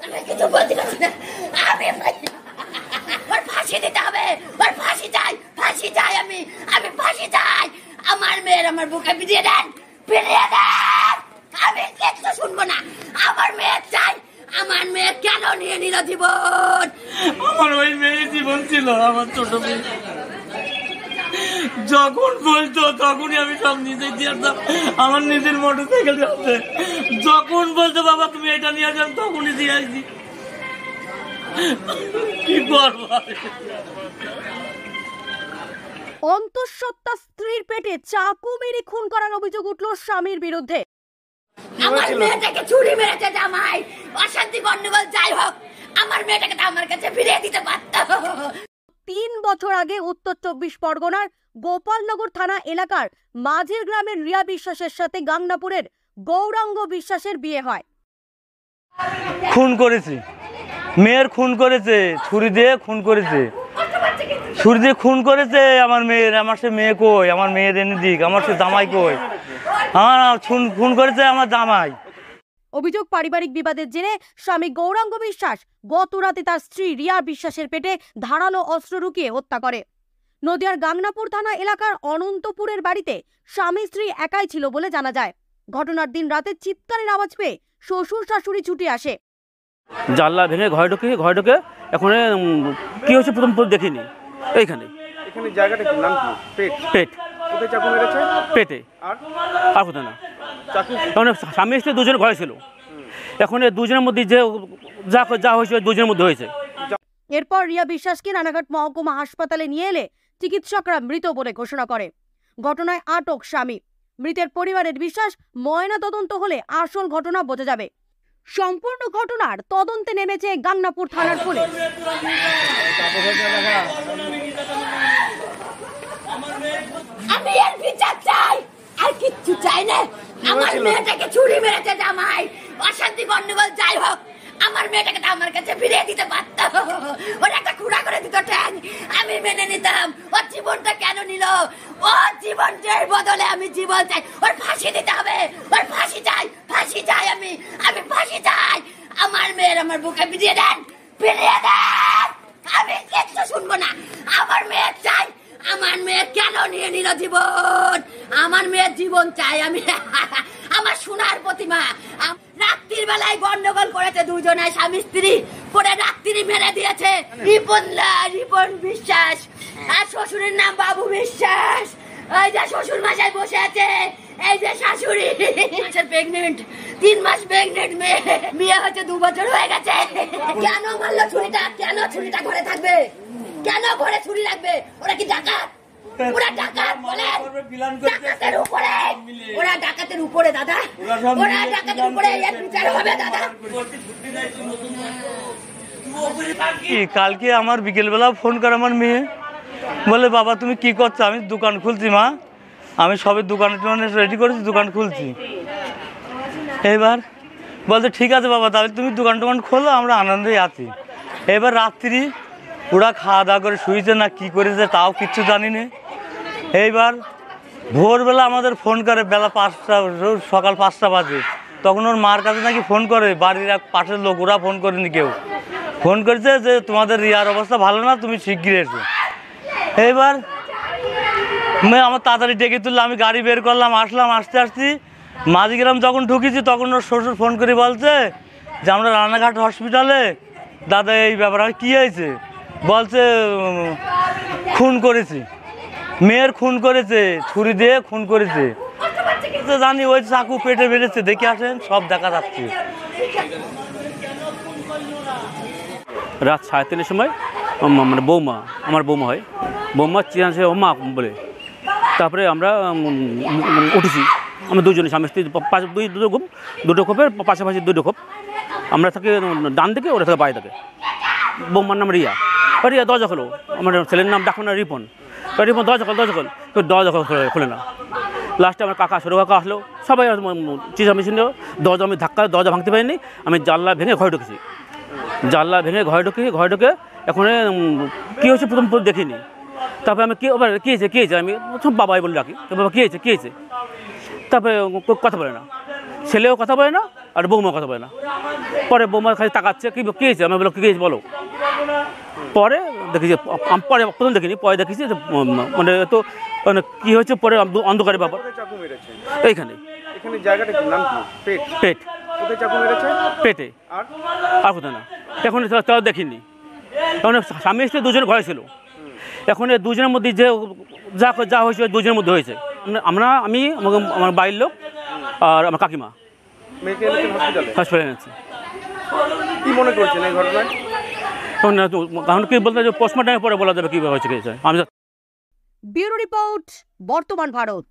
আমি কিছু বলতে পারছি না। আমি ওর ফাঁসি দিতে হবে, ওর ফাঁসি চাই, ফাঁসি চাই, আমি ফাঁসি চাই। আমার মেয়ের আমার বুকে বিধিয়ে দেন, বিধিয়ে দেন। আমি কিচ্ছু শুনবো না, আমার মেয়ে চাই। আমার মেয়ে কেন নিয়ে নিল জীবন? আমার ওই মেয়ে জীবন ছিল, আমার ছোট মেয়ে। যখন বলতো তখনই আমি সব নিজে দিয়ে আসতাম, আমার নিজের মোটরসাইকেল যাচ্ছে। যখন বলতো বাবা তুমি এটা নিয়ে আসলাম, তখনই দিয়ে আসছি। কি করবো? অন্তঃসত্ত্বা স্ত্রীর পেটে চাকু মেরে খুন করার অভিযোগ উঠল স্বামীর বিরুদ্ধে। আমার মেয়েটাকে ছুরি মেরেছে জামাই, অশান্তি গন্ডগোল যাই হোক, আমার মেয়েটাকে তো আমার কাছে ফিরিয়ে দিতে পারত। 3 বছর আগে উত্তর 24 পরগনার গোপালনগর থানা এলাকার মাঝের গ্রামের রিয়া বিশ্বাসের সাথে গাংনাপুরের গৌরাঙ্গ বিশ্বাসের বিয়ে হয়। খুন করেছি, মেয়ের খুন করেছে, ছুরি দিয়ে খুন করেছে, ছুরি দিয়ে খুন করেছে আমার মেয়ের। আমার সে মেয়ে কই? আমার মেয়ের এনে দিক, আমার সে জামাই কই? আমার খুন করেছে আমার জামাই। অভিযোগ পারিবারিক বিবাদের জেরে স্বামী গৌরাঙ্গ বিশ্বাস গত রাতে তার স্ত্রী রিয়া বিশ্বাসের পেটে ধারালো অস্ত্র ঢুকিয়ে হত্যা করে। নদিয়ার গাংনাপুর থানা এলাকার অনন্তপুরের বাড়িতে স্বামী স্ত্রী একাই ছিল বলে জানা যায়। ঘটনার দিন রাতে চিৎকারের আওয়াজ পেয়ে শ্বশুর শাশুড়ি ছুটে আসে। জানলা ভেঙে ঘরে ঢুকে এখন কি হচ্ছে প্রথম দেখিনি। এইখানে জায়গাটা কি নাম কি? পেট। কোথায় চাকু মেরেছে? পেটে। আর কোথায় না। কারণ স্বামী স্ত্রী দুজন ঘরে ছিল, এখন দুজনের মধ্যে যে যা হয়েছে দুজনের মধ্যে হয়েছে। এরপর রিয়া বিশ্বাসকে রানাঘাট মহকুমা হাসপাতালে নিয়ে এলে চিকিৎসকরা মৃত বলে ঘোষণা করে। ঘটনায় আটক স্বামী। মৃতের পরিবারের বিশ্বাস ময়না তদন্ত হলে আসল ঘটনা বোঝা যাবে। সম্পূর্ণ ঘটনার তদন্তে নেমেছে গাংনাপুর থানার পুলিশ। আমি এর বিচার চাই, আর কিচ্ছু চাই না। আমার মেয়েটাকে ছুরি মেরেছে জামাই, অশান্তি গন্ডগোল যাই হোক, আমার মেয়েটাকে তো আমার কাছে ফিরিয়ে দিতে পারত। ওর একটা খুঁড়া করে দিত ঠ্যাং, আমি মেনে নিতাম। ওর জীবনটা কেন নিল? ওর জীবনটার বদলে আমি জীবন চাই। ওর ফাঁসি দিতে হবে, ওর ফাঁসি চাই, ফাঁসি চাই, আমি ফাঁসি চাই। আমার মেয়ের আমার বুকে বিধিয়ে দেন, বিধিয়ে দেন। আমি কিচ্ছু শুনবো না, আমার মেয়ে চাই। আমার মেয়ে কেন নিয়ে নিল জীবন? আমার মেয়ের জীবন চাই, আমি আমার সোনার প্রতিমা। রাত্রির বেলায় গন্ডগোল করেছে দুজনে স্বামী স্ত্রী, পরে রাত্রি মেরে দিয়েছে রিপন বিশ্বাস, আর শ্বশুরের নাম বাবু বিশ্বাস। এই যে শ্বশুর মশাই বসে আছে, এই যে শাশুড়ি প্রেগনেন্ট, 3 মাস প্রেগনেন্ট মেয়ে, বিয়ে হচ্ছে 2 বছর হয়ে গেছে। কেন মারলো ছুরিটা? কেন ছুরিটা ঘরে থাকবে? কেন ঘরে ছুরি লাগবে? ওরা কি ডাকাত? ওরা ডাকাত বলে? ডাকাতের উপরে, ওরা ডাকাতের উপরে দাদা, ওরা ডাকাতের উপরে। এর বিচার হবে দাদা। কালকে আমার বিকেলবেলা ফোন করে আমার মেয়ে, বলে বাবা তুমি কি করছো? আমি দোকান খুলছি মা, আমি সবে দোকান রেডি করেছি, দোকান খুলছি। এবার বলছে ঠিক আছে বাবা, তাহলে তুমি দোকান খোলো, আমরা আনন্দেই আছি। এবার রাত্রি ওরা খাওয়া দাওয়া করে শুয়েছে না কি করেছে তাও কিচ্ছু জানি না। এইবার ভোরবেলা আমাদের ফোন করে, বেলা 5টা, সকাল 5টা বাজে, তখন ওর মার কাছে নাকি ফোন করে, বাড়ির এক পাশের লোক, ওরা ফোন করেনি কেউ, ফোন করেছে যে তোমাদের রিয়ার অবস্থা ভালো না, তুমি শিগগির এসো। এইবার আমার তাড়াতাড়ি ডেকে তুললো, আমি গাড়ি বের করলাম, আসলাম। আসতে মাঝিগ্রাম যখন ঢুকেছি তখন ওর শ্বশুর ফোন করে বলছে যে আমরা রানাঘাট হসপিটালে, দাদা এই ব্যাপার। কী হয়েছে? বলছে খুন করেছি, মেয়ের খুন করেছে, ছুরি দিয়ে খুন করেছে। জানি ওই চাকু পেটে বেড়েছে, দেখে আসেন, সব দেখা যাচ্ছে। রাত 3:30 সময় মানে বৌমা, আমার বৌমা হয়, বৌমা চিনাছে ও মা বলে। তারপরে আমরা উঠেছি, আমরা দুজনে স্বামী স্ত্রী, দুটো খোপের পাশাপাশি 2 খোপ। আমরা থাকি ডান দিকে, ওরা থাকে বাড়ি থাকে। বৌমার নাম রিয়া। রিয়া দরজা খোলো, আমার ছেলের নাম ডাকো না রিপন। রিপন দরজা খোল, দরজা খোলে না। লাস্টে আমার কাকা, ছোটো কাকা আসলো, সবাই চেঁচামেচি নিল। দরজা আমি দরজা ভাঙতে পারিনি, আমি জানলা ভেঙে ঘরে ঢুকেছি। জানলা ভেঙে ঘরে ঢুকে এখন কী হচ্ছে প্রথম দেখিনি। তারপরে আমি কী হয়েছে আমি সব বাবাই বলে রাখি, বাবা কী হয়েছে। তারপরে কথা বলে না, ছেলেও কথা বলে না আর বৌমা কথা বলে না। পরে বৌমা খালি তাকাচ্ছে, কী হয়েছে? আমি বলো কী হয়েছে বলো। পরে দেখি যে পরে প্রথম দেখিনি, পরে দেখেছি যে মানে তো মানে কী হয়েছে পরে অন্ধকারের ব্যাপার। কোথায় চাকু মেরেছে? এইখানে এখানে জায়গাটা কি নাম কি? পেট। পেট, কোথায় চাকু মেরেছে? পেটে, আর আর কোথায় না। এখন তাও দেখিনি, এখন স্বামী স্ত্রী দুজনে ঘরে ছিল। এখন এই দুজনের মধ্যে যে যা হয়েছে দুজনের মধ্যে হয়েছে। আমি আমার বাড়ির লোক আর আমার কাকিমা মেয়েকে এনেছেন হসপিটালে। হসপিটালে এনেছি। কি মনে করছেন এই ঘটনায়? এখন কি বলতে পোস্টমর্টমের পরে বলা যাবে কী হয়েছে। আমি ব্যুরো রিপোর্ট, বর্তমান ভারত।